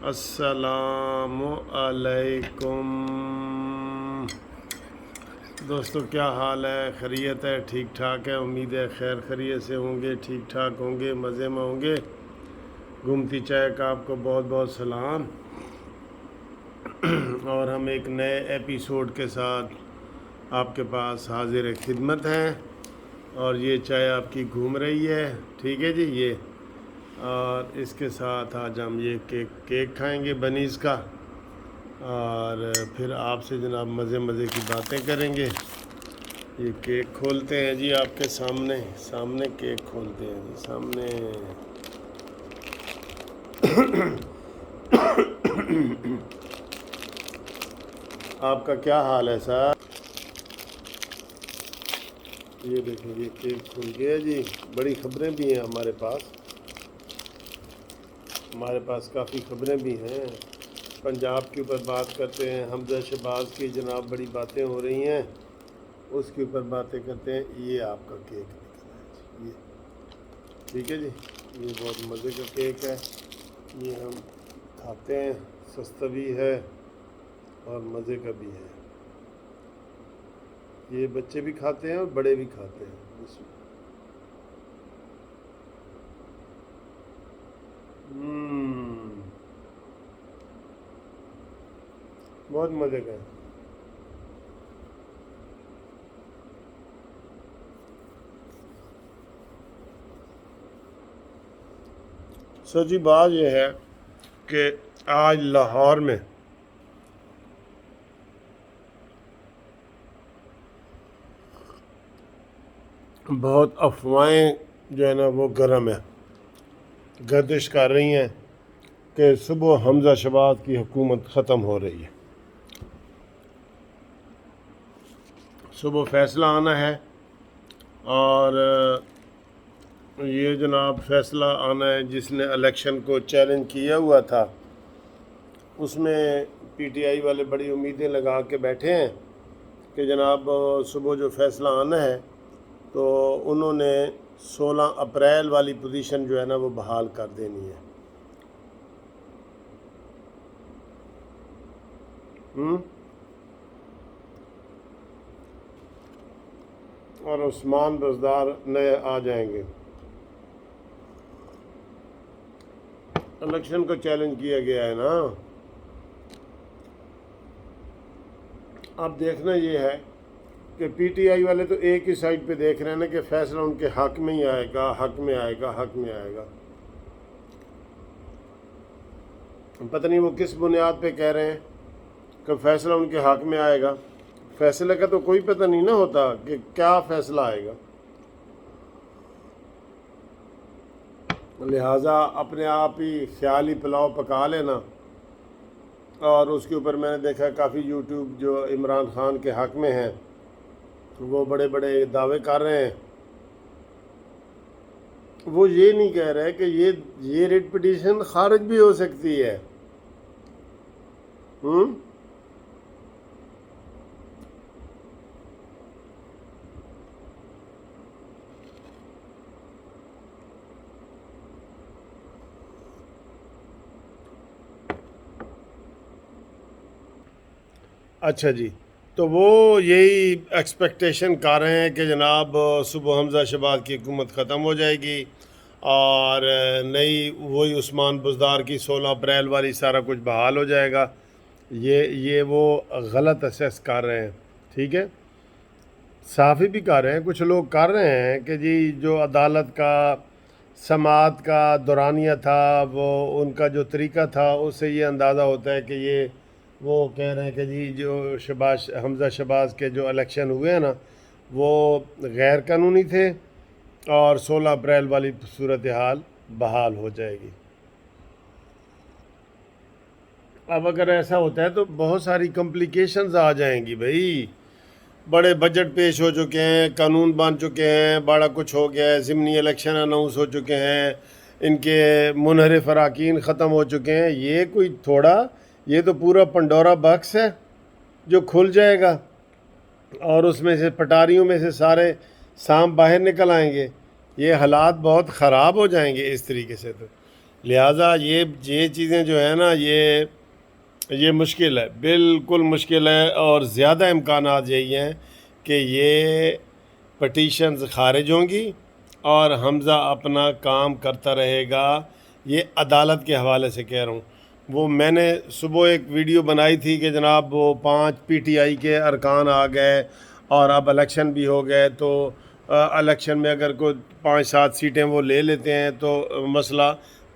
السلام علیکم دوستو، کیا حال ہے؟ خیریت ہے؟ ٹھیک ٹھاک ہے؟ امید ہے خیر خیریت سے ہوں گے، ٹھیک ٹھاک ہوں گے، مزے میں ہوں گے۔ گمتی چائے کا آپ کو بہت بہت سلام، اور ہم ایک نئے ایپیسوڈ کے ساتھ آپ کے پاس حاضر خدمت ہیں، اور یہ چائے آپ کی گھوم رہی ہے، ٹھیک ہے جی۔ یہ اور اس کے ساتھ آج ہم یہ کیک کھائیں گے بنیز کا، اور پھر آپ سے جناب مزے کی باتیں کریں گے۔ یہ کیک کھولتے ہیں جی، آپ کے سامنے کیک کھولتے ہیں جی، سامنے۔ آپ کا کیا حال ہے سر؟ یہ دیکھیں، یہ کیک کھل گیا جی۔ بڑی خبریں بھی ہیں ہمارے پاس کافی خبریں بھی ہیں۔ پنجاب کے اوپر بات کرتے ہیں، حمزہ شہباز کی جناب بڑی باتیں ہو رہی ہیں، اس کے اوپر باتیں کرتے ہیں۔ یہ آپ کا کیک نکلا ہے جی، یہ ٹھیک ہے جی۔ یہ بہت مزے کا کیک ہے، یہ ہم کھاتے ہیں، سستا بھی ہے اور مزے کا بھی ہے۔ یہ بچے بھی کھاتے ہیں اور بڑے بھی کھاتے ہیں۔ بہت مزے کا ہے۔ سچی بات یہ ہے کہ آج لاہور میں بہت افواہیں جو ہے نا وہ گرم ہے، گردش کر رہی ہیں کہ صبح حمزہ شہباز کی حکومت ختم ہو رہی ہے، صبح فیصلہ آنا ہے، اور یہ جناب فیصلہ آنا ہے جس نے الیکشن کو چیلنج کیا ہوا تھا، اس میں پی ٹی آئی والے بڑی امیدیں لگا کے بیٹھے ہیں کہ جناب صبح جو فیصلہ آنا ہے تو انہوں نے 16 اپریل والی پوزیشن جو ہے نا وہ بحال کر دینی ہے۔ اور عثمان بزدار نئے آ جائیں گے۔ الیکشن کو چیلنج کیا گیا ہے نا۔ اب دیکھنا یہ ہے کہ پی ٹی آئی والے تو ایک ہی سائڈ پہ دیکھ رہے ہیں نا کہ فیصلہ ان کے حق میں ہی آئے گا، حق میں آئے گا۔ پتہ نہیں وہ کس بنیاد پہ کہہ رہے ہیں کہ فیصلہ ان کے حق میں آئے گا۔ فیصلے کا تو کوئی پتہ نہیں نا ہوتا کہ کیا فیصلہ آئے گا، لہٰذا اپنے آپ ہی خیالی پلاؤ پکا لینا۔ اور اس کے اوپر میں نے دیکھا کافی یوٹیوب جو عمران خان کے حق میں ہیں، وہ بڑے بڑے دعوے کر رہے ہیں۔ وہ یہ نہیں کہہ رہے کہ یہ ریٹ پٹیشن خارج بھی ہو سکتی ہے۔ اچھا جی، تو وہ یہی ایکسپیکٹیشن کر رہے ہیں کہ جناب صبح حمزہ شہباز کی حکومت ختم ہو جائے گی، اور نئی وہی عثمان بزدار کی 16 اپریل والی سارا کچھ بحال ہو جائے گا۔ یہ وہ غلط اسیس کر رہے ہیں، ٹھیک ہے۔ صحافی بھی کر رہے ہیں، کچھ لوگ کر رہے ہیں کہ جی جو عدالت کا سماعت کا دورانیہ تھا، وہ ان کا جو طریقہ تھا، اس سے یہ اندازہ ہوتا ہے کہ یہ وہ کہہ رہے ہیں کہ جی جو حمزہ شہباز کے جو الیکشن ہوئے ہیں نا وہ غیر قانونی تھے، اور 16 اپریل والی صورتحال بحال ہو جائے گی۔ اب اگر ایسا ہوتا ہے تو بہت ساری کمپلیکیشنز آ جائیں گی بھائی۔ بڑے بجٹ پیش ہو چکے ہیں، قانون بن چکے ہیں، بڑا کچھ ہو گیا ہے، ضمنی الیکشن اناؤنس ہو چکے ہیں، ان کے منحرف اراکین ختم ہو چکے ہیں۔ یہ کوئی تھوڑا، یہ تو پورا پنڈورا باکس ہے جو کھل جائے گا، اور اس میں سے پٹاریوں میں سے سارے سانپ باہر نکل آئیں گے۔ یہ حالات بہت خراب ہو جائیں گے اس طریقے سے۔ تو لہٰذا یہ چیزیں جو ہیں نا یہ مشکل ہے، بالکل مشکل ہے، اور زیادہ امکانات یہی ہیں کہ یہ پٹیشنز خارج ہوں گی اور حمزہ اپنا کام کرتا رہے گا۔ یہ عدالت کے حوالے سے کہہ رہا ہوں۔ وہ میں نے صبح ایک ویڈیو بنائی تھی کہ جناب وہ 5 پی ٹی آئی کے ارکان آ گئے اور اب الیکشن بھی ہو گئے، تو الیکشن میں اگر کوئی 5-7 سیٹیں وہ لے لیتے ہیں تو مسئلہ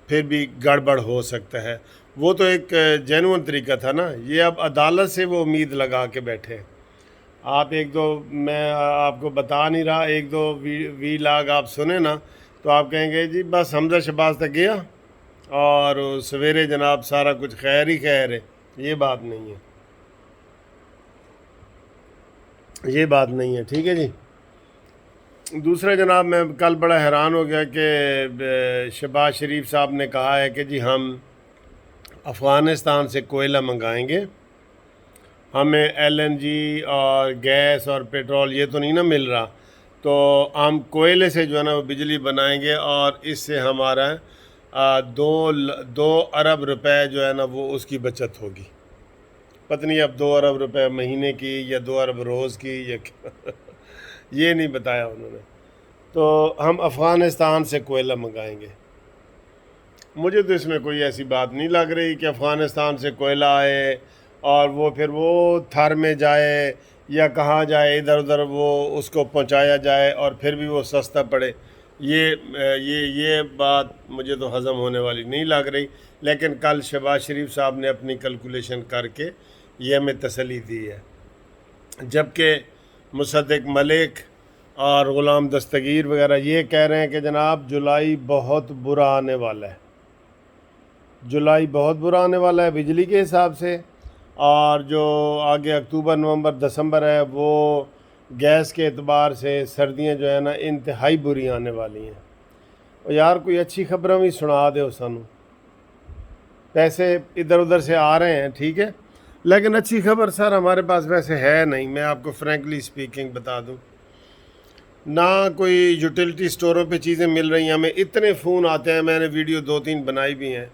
پھر بھی گڑبڑ ہو سکتا ہے۔ وہ تو ایک جینون طریقہ تھا نا، یہ اب عدالت سے وہ امید لگا کے بیٹھے۔ آپ ایک دو، میں آپ کو بتا نہیں رہا، ایک دو وی لاگ آپ سنیں نا تو آپ کہیں گے جی بس حمزہ شہباز تک گیا اور سویرے جناب سارا کچھ خیر ہی خیر ہے۔ یہ بات نہیں ہے، یہ بات نہیں ہے، ٹھیک ہے جی۔ دوسرا جناب، میں کل بڑا حیران ہو گیا کہ شہباز شریف صاحب نے کہا ہے کہ جی ہم افغانستان سے کوئلہ منگائیں گے، ہمیں ایل این جی اور گیس اور پیٹرول یہ تو نہیں نا مل رہا، تو ہم کوئلے سے جو ہے نا وہ بجلی بنائیں گے اور اس سے ہمارا 2 ارب روپے جو ہے نا وہ اس کی بچت ہوگی۔ پتہ نہیں اب 2 ارب روپے مہینے کی یا 2 ارب روز کی یا یہ نہیں بتایا انہوں نے۔ تو ہم افغانستان سے کوئلہ منگائیں گے۔ مجھے تو اس میں کوئی ایسی بات نہیں لگ رہی کہ افغانستان سے کوئلہ آئے اور وہ پھر وہ تھر میں جائے یا کہاں جائے، ادھر ادھر وہ اس کو پہنچایا جائے اور پھر بھی وہ سستا پڑے۔ یہ بات مجھے تو ہضم ہونے والی نہیں لگ رہی، لیکن کل شہباز شریف صاحب نے اپنی کیلکولیشن کر کے یہ ہمیں تسلی دی ہے، جبکہ مصدق ملک اور غلام دستگیر وغیرہ یہ کہہ رہے ہیں کہ جناب جولائی بہت برا آنے والا ہے، جولائی بہت برا آنے والا ہے بجلی کے حساب سے، اور جو آگے اکتوبر نومبر دسمبر ہے وہ گیس کے اعتبار سے سردیاں جو ہے نا انتہائی بری آنے والی ہیں۔ اور یار کوئی اچھی خبریں بھی سنا دے سانوں، پیسے ادھر ادھر سے آ رہے ہیں ٹھیک ہے، لیکن اچھی خبر سر ہمارے پاس ویسے ہے نہیں، میں آپ کو فرینکلی سپیکنگ بتا دوں۔ نہ کوئی یوٹیلیٹی سٹوروں پہ چیزیں مل رہی ہیں، ہمیں اتنے فون آتے ہیں، میں نے ویڈیو 2-3 بنائی بھی ہیں۔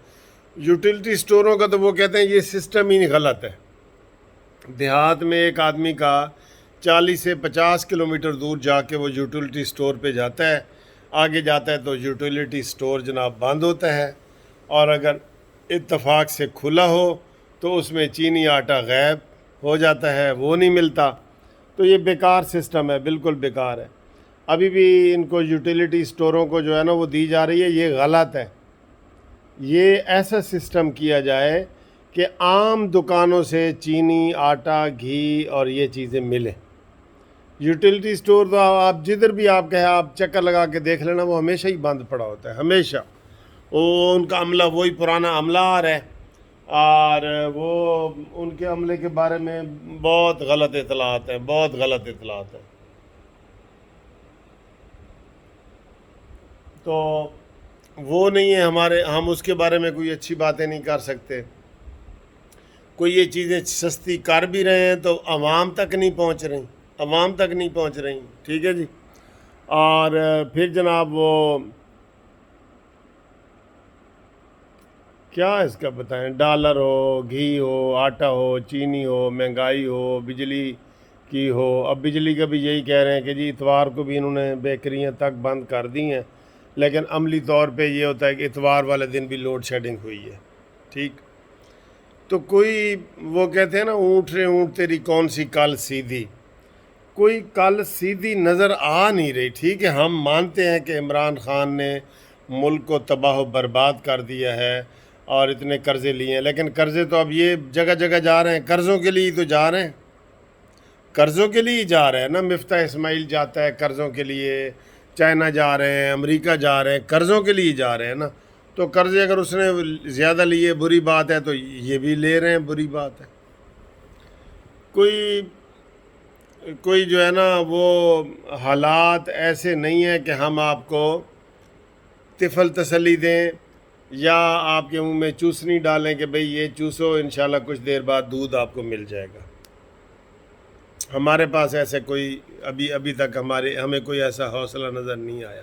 یوٹیلیٹی سٹوروں کا تو وہ کہتے ہیں یہ سسٹم ہی غلط ہے۔ دیہات میں ایک آدمی کا 40 سے 50 کلومیٹر دور جا کے وہ یوٹیلیٹی سٹور پہ جاتا ہے، آگے جاتا ہے تو یوٹیلیٹی سٹور جناب بند ہوتا ہے، اور اگر اتفاق سے کھلا ہو تو اس میں چینی آٹا غائب ہو جاتا ہے، وہ نہیں ملتا۔ تو یہ بیکار سسٹم ہے، بالکل بیکار ہے۔ ابھی بھی ان کو یوٹیلیٹی سٹوروں کو جو ہے نا وہ دی جا رہی ہے، یہ غلط ہے۔ یہ ایسا سسٹم کیا جائے کہ عام دکانوں سے چینی، آٹا، گھی اور یہ چیزیں ملیں۔ یوٹیلیٹی سٹور تو آپ جدھر بھی آپ کہیں آپ چکر لگا کے دیکھ لینا، وہ ہمیشہ ہی بند پڑا ہوتا ہے، ہمیشہ۔ وہ ان کا عملہ وہی پرانا عملہ آ رہا ہے، اور وہ ان کے عملے کے بارے میں بہت غلط اطلاعات ہیں، بہت غلط اطلاعات ہیں۔ تو وہ نہیں ہے ہمارے، ہم اس کے بارے میں کوئی اچھی باتیں نہیں کر سکتے۔ کوئی یہ چیزیں سستی کر بھی رہے ہیں تو عوام تک نہیں پہنچ رہی، عوام تک نہیں پہنچ رہی، ٹھیک ہے جی۔ اور پھر جناب وہ کیا اس کا بتائیں، ڈالر ہو، گھی ہو، آٹا ہو، چینی ہو، مہنگائی ہو، بجلی کی ہو۔ اب بجلی کا بھی یہی کہہ رہے ہیں کہ جی اتوار کو بھی انہوں نے بیکریاں تک بند کر دی ہیں، لیکن عملی طور پہ یہ ہوتا ہے کہ اتوار والے دن بھی لوڈ شیڈنگ ہوئی ہے، ٹھیک۔ تو کوئی وہ کہتے ہیں نا اونٹ رے اونٹ تیری کون سی کل سیدھی، کوئی کل سیدھی نظر آ نہیں رہی، ٹھیک ہے۔ ہم مانتے ہیں کہ عمران خان نے ملک کو تباہ و برباد کر دیا ہے اور اتنے قرضے لیے ہیں، لیکن قرضے تو اب یہ جگہ جگہ جا رہے ہیں، قرضوں کے لیے تو جا رہے ہیں، قرضوں کے لیے جا رہے ہیں نا۔ مفتاح اسماعیل جاتا ہے قرضوں کے لیے، چائنا جا رہے ہیں، امریکہ جا رہے ہیں، قرضوں کے لیے جا رہے ہیں نا۔ تو قرضے اگر اس نے زیادہ لیے بری بات ہے، تو یہ بھی لے رہے ہیں بری بات ہے۔ کوئی جو ہے نا وہ حالات ایسے نہیں ہیں کہ ہم آپ کو طفل تسلی دیں یا آپ کے منہ میں چوسنی ڈالیں کہ بھئی یہ چوسو، انشاءاللہ کچھ دیر بعد دودھ آپ کو مل جائے گا۔ ہمارے پاس ایسے کوئی ابھی تک ہمیں کوئی ایسا حوصلہ نظر نہیں آیا۔